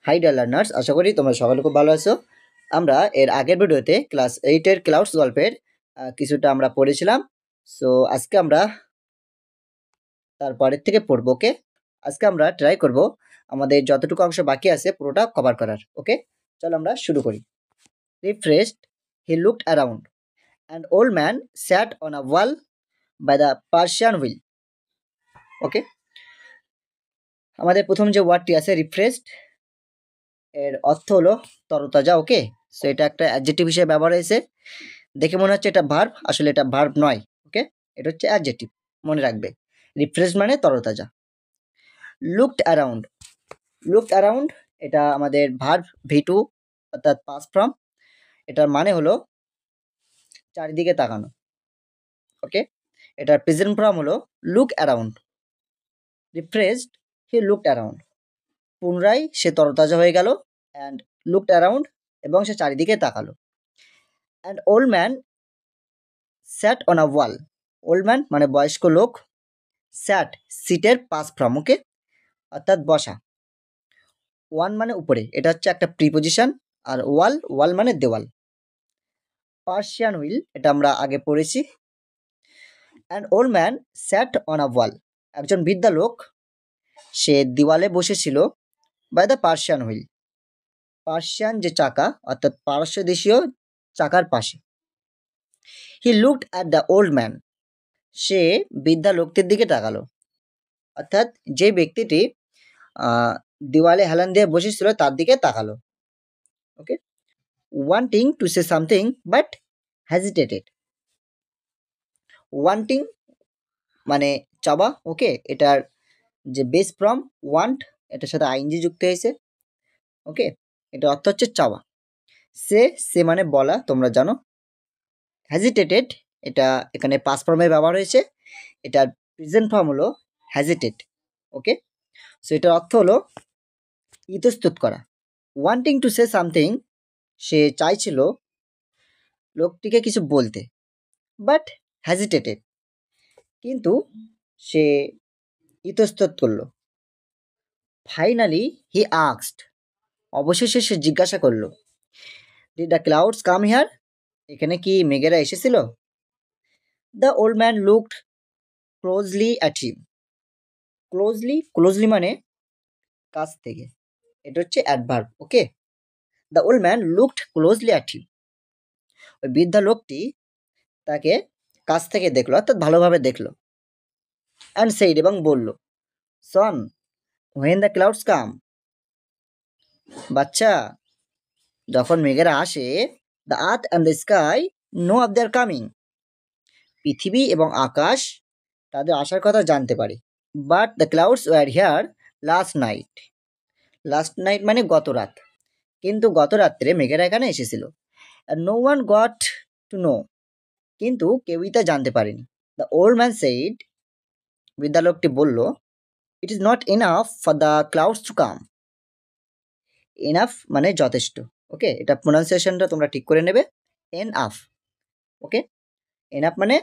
High dear learners, আশা করি তোমরা সকলে খুব ভালো আছো। আমরা এর আগের ভিডিওতে ক্লাস 8 এর ক্লাউডস গল্পের কিছুটা আমরা পড়েছিলাম। সো আজকে আমরা তারপরের থেকে পড়বো। ওকে, আজকে আমরা ট্রাই করব আমাদের যতটুকু অংশ বাকি আছে পুরোটা কভার করার। ওকে, চলো আমরা শুরু করি। Refreshed, he looked around and old man sat on a wall by the Persian wheel. Okay, আমাদের প্রথম যে ওয়ার্ডটি আছে রিফ্রেশড, এর অর্থ হলো তরতাজা। ওকে, সো এটা একটা অ্যাডজেক্টিভ হিসেবে ব্যবহার হয়েছে। দেখে মনে হচ্ছে এটা ভার্ব, আসলে এটা ভার্ব নয়। ওকে, এটা হচ্ছে অ্যাডজেক্টিভ, মনে রাখবে। রিফ্রেশ মানে তরতাজা। লুকড অ্যারাউন্ড, লুকড অ্যারাউন্ড এটা আমাদের ভার্ব V2 অর্থাৎ পাস্ট ফর্ম। এটার মানে হলো চারিদিকে তাকানো। ওকে, এটার প্রেজেন্ট ফর্ম হলো look around. Refreshed, he looked around, পুনরায় সে তরতাজা হয়ে গেল। অ্যান্ড লুকড অ্যারাউন্ড, এবং সে চারিদিকে তাকালো। And old man sat on a wall, old man মানে বয়স্ক লোক, স্যাট সিটের পাস ফর্ম। ওকে, অর্থাৎ বসা। ওয়ান মানে উপরে, এটা হচ্ছে একটা প্রিপোজিশন। আর ওয়াল, ওয়াল মানে দেওয়াল। পার্সিয়ান হুইল এটা আমরা আগে পড়েছি। And old man sat on a wall, একজন বৃদ্ধা লোক সে দেওয়ালে বসেছিল। By the Persian wheel, Persian যে চাকা অর্থাৎ পারস্য দেশীয় চাকার পাশে। He looked at the old man, সে বৃদ্ধা লোকটির দিকে তাকালো। অর্থাৎ যে ব্যক্তিটি দেওয়ালে হেলান দিয়ে বসেছিল তার দিকে তাকালো। Okay, wanting to say something but hesitated. Wanting মানে চাওয়া। ওকে, এটার যে বেস ফর্ম ওয়ান্ট, এটার সাথে আইএনজি যুক্ত হয়েছে। ওকে, এটা অর্থ হচ্ছে চাওয়া। সে মানে বলা, তোমরা জানো। হ্যাজিটেটেড এটা এখানে পাস্ট ফর্মে ব্যবহার হয়েছে। এটার প্রেজেন্ট ফর্ম হলো হ্যাজিটেট। ওকে, সো এটার অর্থ হলো ইতস্তত করা। ওয়ান্টিং টু সে সামথিং, সে চাইছিল লোকটিকে কিছু বলতে, বাট হ্যাজিটেটেড, কিন্তু সে ইতস্তত করলো। ফাইনালি হি আস্কড, অবশেষে সে জিজ্ঞাসা করলো, did the clouds come here, এখানে কি মেঘেরা এসেছিল? The old man looked closely at him. Closely, closely মানে কাছ থেকে, এটা হচ্ছে adverb. Okay, the old man looked closely at him, ওই বৃদ্ধা লোকটি তাকে কাছ থেকে দেখলো, অর্থাৎ ভালোভাবে দেখলো। অ্যান্ড সেইড, এবং বলল, son when the clouds come, বাচ্চা যখন মেঘেরা আসে, the earth and the sky know of their coming, পৃথিবী এবং আকাশ তাদের আসার কথা জানতে পারে। But the clouds were here last night, last night মানে গত রাত, কিন্তু গত রাত্রে মেঘেরা এখানে এসেছিল। No one got to know, কিন্তু কেউই তা জানতে পারেনি। দ্য ওল্ড ম্যান সেইড, বৃদ্ধা লোকটি বলল, ইট is not enough for the clouds to come. Enough মানে যথেষ্ট। ওকে, এটা প্রোনাউন্সিয়েশনটা তোমরা ঠিক করে নেবে, এনআফ। ওকে, এনাফ মানে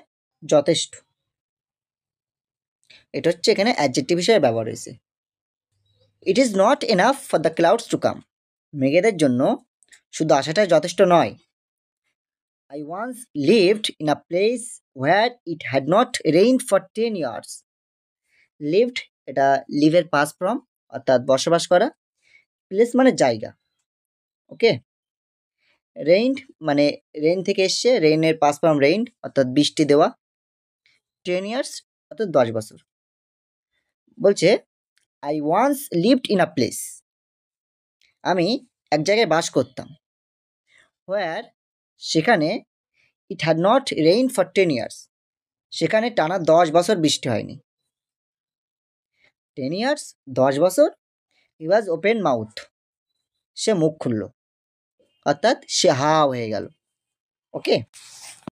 যথেষ্ট, এটা হচ্ছে এখানে অ্যাডজেক্টিভ হিসেবে ব্যবহার হয়েছে। It is not enough for the clouds to come, মেঘেদের জন্য শুধু আসাটাই যথেষ্ট নয়। I once lived in a place where it had not rained for 10 years. Lived এটা লিভের পাস্ট ফর্ম, অর্থাৎ বসবাস করা। প্লেস মানে জায়গা। ওকে, রেইনড মানে রেইন থেকে এসছে, রেইনের পাস্ট ফর্ম রেইনড অর্থাৎ বৃষ্টি দেওয়া। 10 ইয়ার্স অর্থাৎ 10 বছর। বলছে I once lived in a place, আমি এক জায়গায় বাস করতাম। হোয়ার সেখানে, it had not rain for 10 years, সেখানে টানা 10 বছর বৃষ্টি হয়নি। 10 ইয়ার্স 10 বছর। হি ওয়াজ ওপেন মাউথ, সে মুখ খুলল, অর্থাৎ সে হা হয়ে গেল। Okay,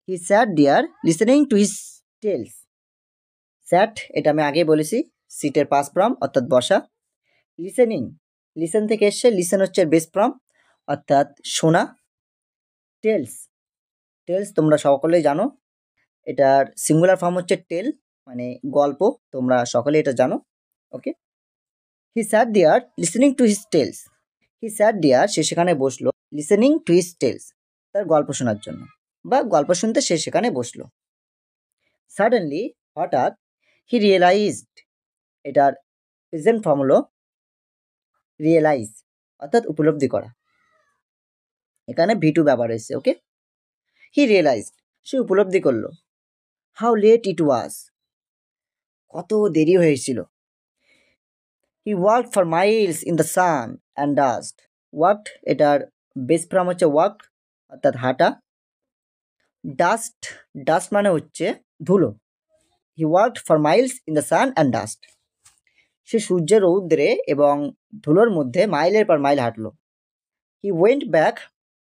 he sat there listening to his tales. Sat এটা আমি আগেই বলেছি, সিটের পাস্ট ফর্ম অর্থাৎ বসা। লিসেনিং, লিসেন থেকে এসছে, লিসেন হচ্ছে বেস ফর্ম অর্থাৎ শোনা। টেলস, টেলস তোমরা সকলেই জানো, এটার সিঙ্গুলার ফর্ম হচ্ছে টেল মানে গল্প, তোমরা সকলে এটা জানো। Okay, he sat there listening to his tales, he sat there, সে সেখানে বসলো, লিসেনিং টু হিজ টেলস, তার গল্প শোনার জন্য বা গল্প শুনতে সে সেখানে বসলো। সাডেনলি, হঠাৎ, হি রিয়েলাইজড, এটার প্রেজেন্ট ফর্ম হলো রিয়েলাইজ, অর্থাৎ উপলব্ধি করা। এখানে ভি টু ব্যবহার হয়েছে। ওকে, হি রিয়েলাইজড, সে উপলব্ধি করলো, হাউ লেট ইট ওয়াজ, কত দেরি হয়েছিল। He walked for miles in the sun and dust. Walked, এটার বেস ফর্ম হচ্ছে ওয়ার্ক, অর্থাৎ হাঁটা। ডাস্ট, ডাস্ট মানে হচ্ছে ধুলো। He walked for miles in the sun and dust, সে সূর্যের রৌদ্রে এবং ধুলোর মধ্যে মাইলের পর মাইল হাঁটলো। He went back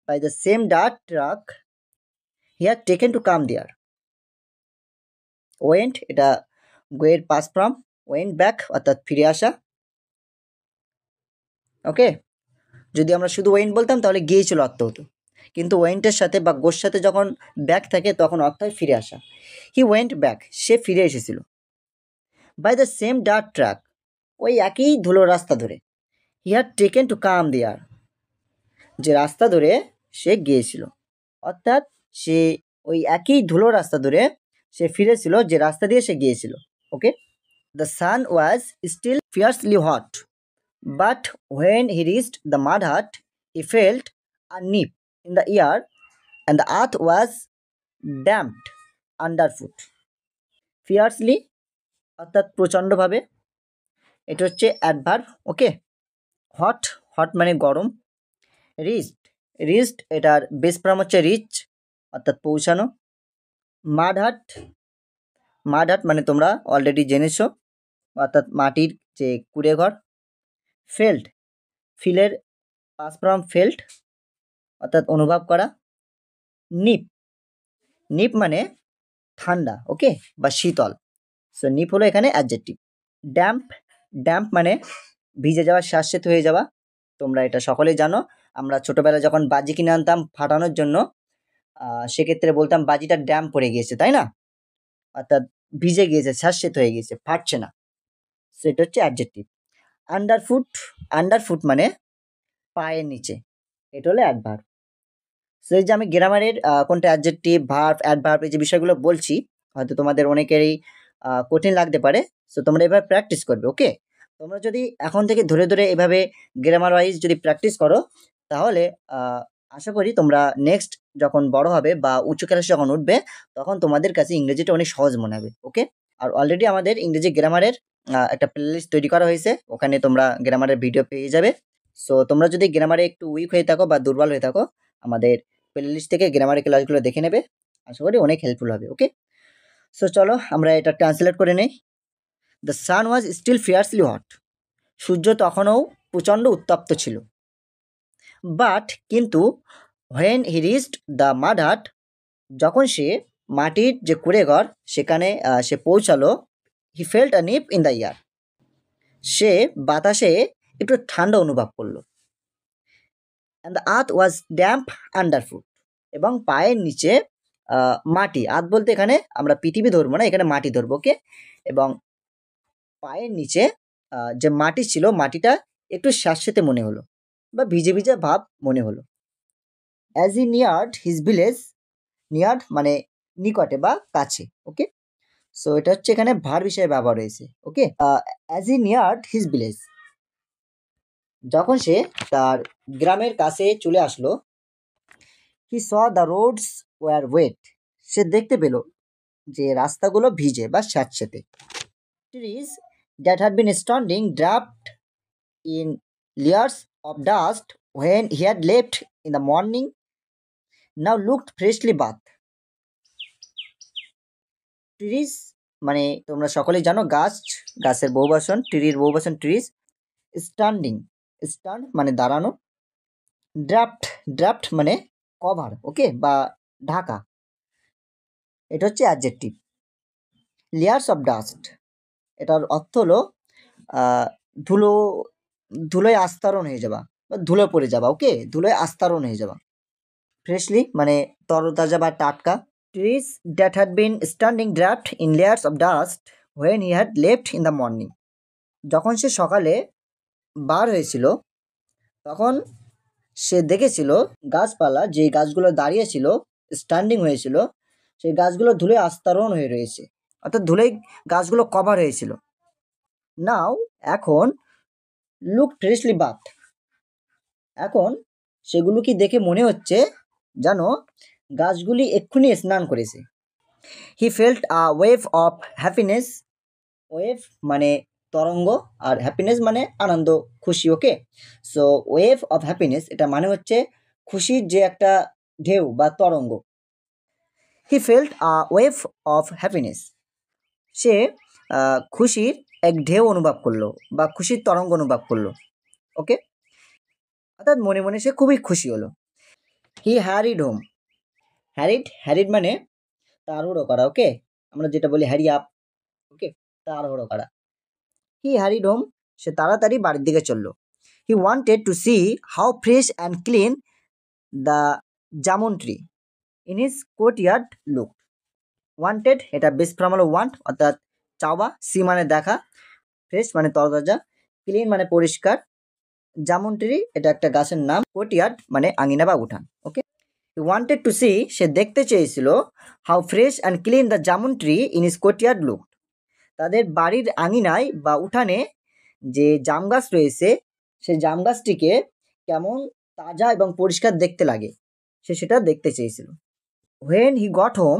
by the same dirt track he had taken to come there. Went, এটা গোয়ের পাস ফ্রম, ওয়েন্ট ব্যাক অর্থাৎ ফিরে আসা। ওকে, যদি আমরা শুধু ওয়েন্ট বলতাম তাহলে গিয়েছিল অর্থ হতো, কিন্তু ওয়েন্টের সাথে বা গোর সাথে যখন ব্যাক থাকে তখন অর্থ হয় ফিরে আসা। হি ওয়েন্ট ব্যাক, সে ফিরে এসেছিল। By the same dirt track, ওই একই ধুলো রাস্তা ধরে। He had taken to come there, যে রাস্তা ধরে সে গিয়েছিল, অর্থাৎ সে ওই একই ধুলো রাস্তা ধরে সে ফিরেছিল যে রাস্তা দিয়ে সে গিয়েছিল। Okay, the sun was still fiercely hot, but when he reached the mud hut, he felt a nip in the ear and the earth was damped underfoot. Fiercely অর্থাৎ প্রচণ্ডভাবে, এটা হচ্ছে অ্যাডভার্ব। ওকে, হট, হট মানে গরম। Reached, reached এটার base form হচ্ছে rich, অর্থাৎ পৌঁছানো। মাড হাট, মাড হাট মানে তোমরা অলরেডি জেনেছো, অর্থাৎ মাটির যে কুড়ে ঘর। ফেল্ট, ফিলের পাস ফর্ম ফেল্ট, অর্থাৎ অনুভব করা। নিপ, নিপ মানে ঠান্ডা, ওকে, বা শীতল। সো নিপ হলো এখানে অ্যাডজেক্টিভ। ড্যাম্প, ড্যাম্প মানে ভিজে যাওয়া, স্যাঁতসেঁতে হয়ে যাওয়া। তোমরা এটা সকলেই জানো, আমরা ছোটোবেলায় যখন বাজি কিনে আনতাম ফাটানোর জন্য, সেক্ষেত্রে বলতাম বাজিটা ড্যাম্প পড়ে গিয়েছে, তাই না, অর্থাৎ ভিজে গিয়েছে, স্যাঁতসেঁতে হয়ে গিয়েছে, ফাটছে না। সো এটা হচ্ছে অ্যাডজেক্টিভ। আন্ডারফুট, আন্ডারফুট মানে পায়ের নিচে, এটা হলো অ্যাডভার্ব। সো এই যে আমি গ্রামারের কোনটা অ্যাডজেক্টিভ, ভার্ব, অ্যাডভার্ব, এই যে বিষয়গুলো বলছি, হয়তো তোমাদের অনেকেরই কঠিন লাগতে পারে। সো তোমরা এভাবে প্র্যাকটিস করবে। ওকে, তোমরা যদি এখন থেকে ধরে ধরে এভাবে গ্রামার ওয়াইজ যদি প্র্যাকটিস করো, তাহলে আশা করি তোমরা নেক্সট যখন বড় হবে বা উচ্চ ক্লাসে যখন উঠবে, তখন তোমাদের কাছে ইংরেজিটা অনেক সহজ মনে হবে। ওকে, আর অলরেডি আমাদের ইংরেজি গ্রামারের একটা প্লেলিস্ট তৈরি করা হয়েছে, ওখানে তোমরা গ্রামারের ভিডিও পেয়ে যাবে। সো তোমরা যদি গ্রামারে একটু উইক হয়ে থাকো বা দুর্বল হয়ে থাকো, আমাদের প্লেলিস্ট থেকে গ্রামারের ক্লাসগুলো দেখে নেবে, আশা করি অনেক হেল্পফুল হবে। ওকে, সো চলো আমরা এটা ট্রান্সলেট করে নেই। The sun was still fiercely hot, সূর্য তখনও প্রচণ্ড উত্তপ্ত ছিল। বাট কিন্তু, when he reached the mud hut, যখন সে মাটির যে কুড়ে ঘর সেখানে সে পৌঁছালো, he felt a nip in the air, সে বাতাসে একটু ঠান্ডা অনুভব করলো। And the earth was damp underfoot, এবং পায়ের নিচে মাটি, আর্থ বলতে এখানে আমরা পৃথিবী ধরবো না, এখানে মাটি ধরবো। ওকে, এবং পায়ের নিচে যে মাটি ছিল, মাটিটা একটু স্যাঁতসেঁতে মনে হলো বা ভিজে ভিজে ভাব মনে হলো। As he neared his village, নিয়ার্ড মানে নিকটে বা কাছে। ওকে, সো এটা হচ্ছে এখানে ভার্ব হিসেবে ব্যবহার হয়েছে। Okay, as he neared his village, যখন সে তার গ্রামের কাছে চলে আসলো, he saw the roads were wet, সে দেখতে পেল যে রাস্তাগুলো ভিজে বা স্যাঁতসেঁতে। Trees that had been standing draft in layers of dust when he had left in the morning now looked freshly bathed. Trees মানে তোমরা সকলেই জানো গাছ, গাছের বহুবচন, ট্রির বহুবচন ট্রিজ। স্ট্যান্ডিং, স্ট্যান্ড মানে দাঁড়ানো। ড্রাফট, ড্রাফট মানে কভার, ওকে, বা ঢাকা, এটা হচ্ছে অ্যাডজেক্টিভ। লেয়ার্স অফ ডাস্ট, এটার অর্থ হলো ধুলো, ধুলোয় আস্তরণ হয়ে যাওয়া বা ধুলো পড়ে যাওয়া। ওকে, ধুলোয় আস্তরণ হয়ে যাওয়া। ফ্রেশলি মানে তরতাজা বা টাটকা। Trees that had been standing draft in layers of dust when he had left in the morning, যখন সে সকালে বার হয়েছিল তখন সে দেখেছিল গাছপালা, যে গাছগুলো দাঁড়িয়েছিল, স্ট্যান্ডিং হয়েছিল, সেই গাছগুলো ধুলে আস্তরণ হয়ে রয়েছে, অর্থাৎ ধুলেই গাছগুলো কভার হয়েছিল। নাও এখন লুক ফ্রেশলি বাথ, এখন সেগুলো কি দেখে মনে হচ্ছে যেন গাছগুলি এক্ষুনি স্নান করেছে। He felt a wave of happiness, wave মানে তরঙ্গ, আর হ্যাপিনেস মানে আনন্দ, খুশি। Okay, so wave of happiness এটা মানে হচ্ছে খুশির যে একটা ঢেউ বা তরঙ্গ। He felt a wave of happiness, সে খুশির এক ঢেউ অনুভব করলো বা খুশির তরঙ্গ অনুভব করলো। ওকে, অর্থাৎ মনে মনে সে খুবই খুশি হলো। হি হ্যারিড হোম, হ্যারিড মানে তাড়াহুড়ো করা। ওকে, আমরা যেটা বলি হ্যারি আপ। ওকে, তাড়াহুড়ো করা। হি হ্যারিড হোম, সে তাড়াতাড়ি বাড়ির দিকে চলল। He wanted to C how fresh and clean the jamun tree in his courtyard look. Wanted এটা বেস ফর্ম হলো ওয়ান্ট, অর্থাৎ চাওয়া, সি মানে দেখা, ফ্রেশ মানে তরতাজা, ক্লিন মানে পরিষ্কার, জামুন ট্রি এটা একটা গাছের নাম, কোর্টইয়ার্ড মানে আঙিনা বা উঠান। ওকে, হি ওয়ান্টেড টু সি, সে দেখতে চেয়েছিল, how fresh and clean the jamun tree in his courtyard look, তাদের বাড়ির আঙিনায় বা উঠানে যে জাম গাছ রয়েছে সেই জাম গাছটিকে কেমন তাজা এবং পরিষ্কার দেখতে লাগে, সে সেটা দেখতে চেয়েছিল। হোয়েন হি গট হোম,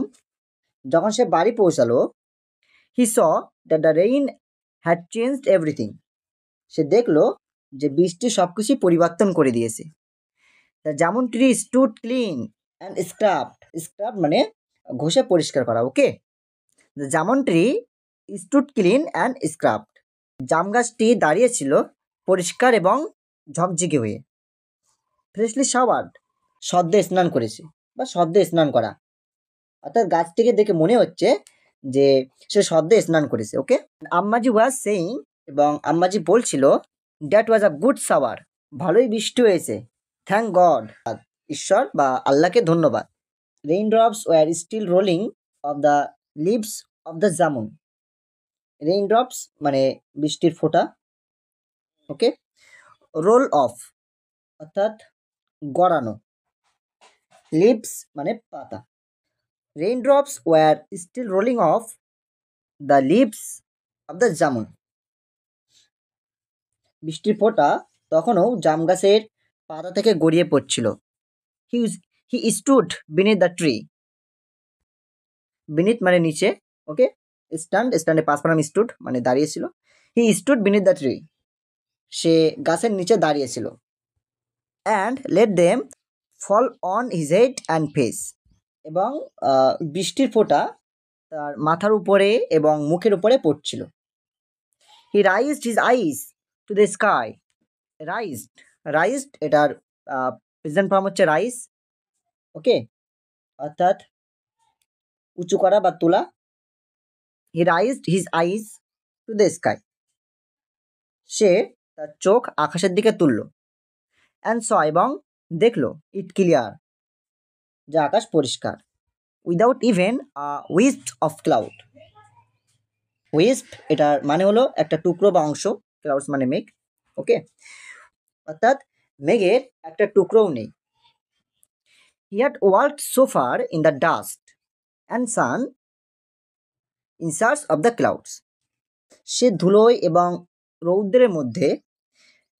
যখন সে বাড়ি পৌঁছালো, he saw that the rain had changed everything, সে দেখলো যে বৃষ্টি সব কিছুই পরিবর্তন করে দিয়েছে। The jamun tree stood clean and scrubbed, scrub মানে ঘষে পরিষ্কার করা। Okay, the jamun tree stood clean and scrubbed, জাম গাছটি দাঁড়িয়েছিল পরিষ্কার এবং ঝকঝকে হয়ে। ফ্রেশলি শাওয়ার্ড, সদ্যে স্নান করেছে বা সদ্যে স্নান করা, অর্থাৎ গাছটিকে দেখে মনে হচ্ছে যে সে সদ্যে স্নান করেছে। ওকে, আম্মাজি ওয়াজ সেইং, এবং আম্মাজি বলছিল, that was a good shower, ভালোই বৃষ্টি হয়েছে, থ্যাংক গড, ঈশ্বর বা আল্লাহকে ধন্যবাদ। Rain drops were still rolling off the leaves of the jamun, rain drops মানে বৃষ্টির ফোঁটা। ওকে, রোল অফ অর্থাৎ গড়ানো, লিভস মানে পাতা। Rain drops were still rolling off the leaves of the jamun, বৃষ্টির ফোঁটা তখনও জাম গাছের পাতা থেকে গড়িয়ে পড়ছিল। He he stood beneath the tree, beneath মানে নিচে। ওকে, স্ট্যান্ডে পাস ফর্ম স্টুড মানে দাঁড়িয়েছিল। He stood beneath the tree, সে গাছের নিচে দাঁড়িয়েছিল। And let them fall on his head and face, এবং বৃষ্টির ফোঁটা তার মাথার উপরে এবং মুখের উপরে পড়ছিল। He raised his eyes to the sky, raised এটার প্রেজেন্ট ফর্ম হচ্ছে রাইজ। ওকে, অর্থাৎ উঁচু করা বা তোলা। He raised his eyes to the sky, সে তার চোখ আকাশের দিকে তুলল। অ্যান্ড স এবং দেখলো, ইট ক্লিয়ার, যা আকাশ পরিষ্কার। Without even a wisp of cloud, wisp এটার মানে হলো একটা টুকরো বা অংশ, ক্লাউডস মানে মেঘ। ওকে, অর্থাৎ মেঘের একটা টুকরোও নেই। He had worked so far in the dust and sun in search of the clouds, সে ধুলোয় এবং রৌদ্রের মধ্যে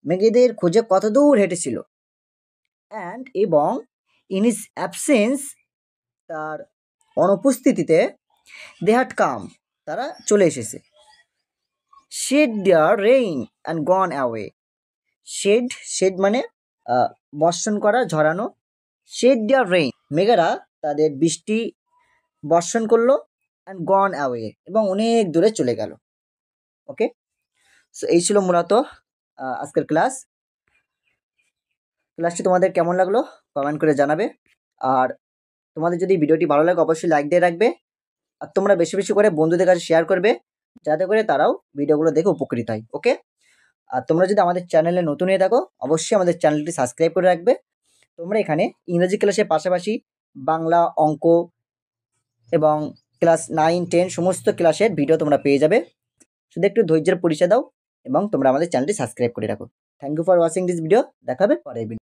মেঘেদের খোঁজে কত দূর হেঁটেছিল। অ্যান্ড এবং ইন হিজ অ্যাবসেন্স, তার অনুপস্থিতিতে, দে হ্যাড কাম, তারা চলে এসেছে। Shed their rain and gone away, shed মানে বর্ষণ করা, ঝরানো। শেড দেয়ার রেইন, মেঘেরা তাদের বৃষ্টি বর্ষণ করলো, অ্যান্ড গন অ্যাওয়ে এবং অনেক দূরে চলে গেল। ওকে, সো এই ছিল মূলত আজকের ক্লাসটি তোমাদের কেমন লাগলো কমেন্ট করে জানাবে। আর তোমাদের যদি ভিডিওটি ভালো লাগে অবশ্যই লাইক দিয়ে রাখবে, আর তোমরা বেশি বেশি করে বন্ধুদের কাছে শেয়ার করবে, যাতে করে তারাও ভিডিওগুলো দেখে উপকৃত হয়। ওকে, আর তোমরা যদি আমাদের চ্যানেলে নতুন হয়ে থাকো অবশ্যই আমাদের চ্যানেলটি সাবস্ক্রাইব করে রাখবে। তোমরা এখানে ইংরেজি ক্লাসের পাশাপাশি বাংলা, অঙ্ক এবং ক্লাস 9, 10 সমস্ত ক্লাসের ভিডিও তোমরা পেয়ে যাবে। শুধু একটু ধৈর্যের পরিচয় দাও এবং তোমরা আমাদের চ্যানেলটি সাবস্ক্রাইব করে রাখো। Thank you for watching this video. দেখাবে পরের ভিডিও।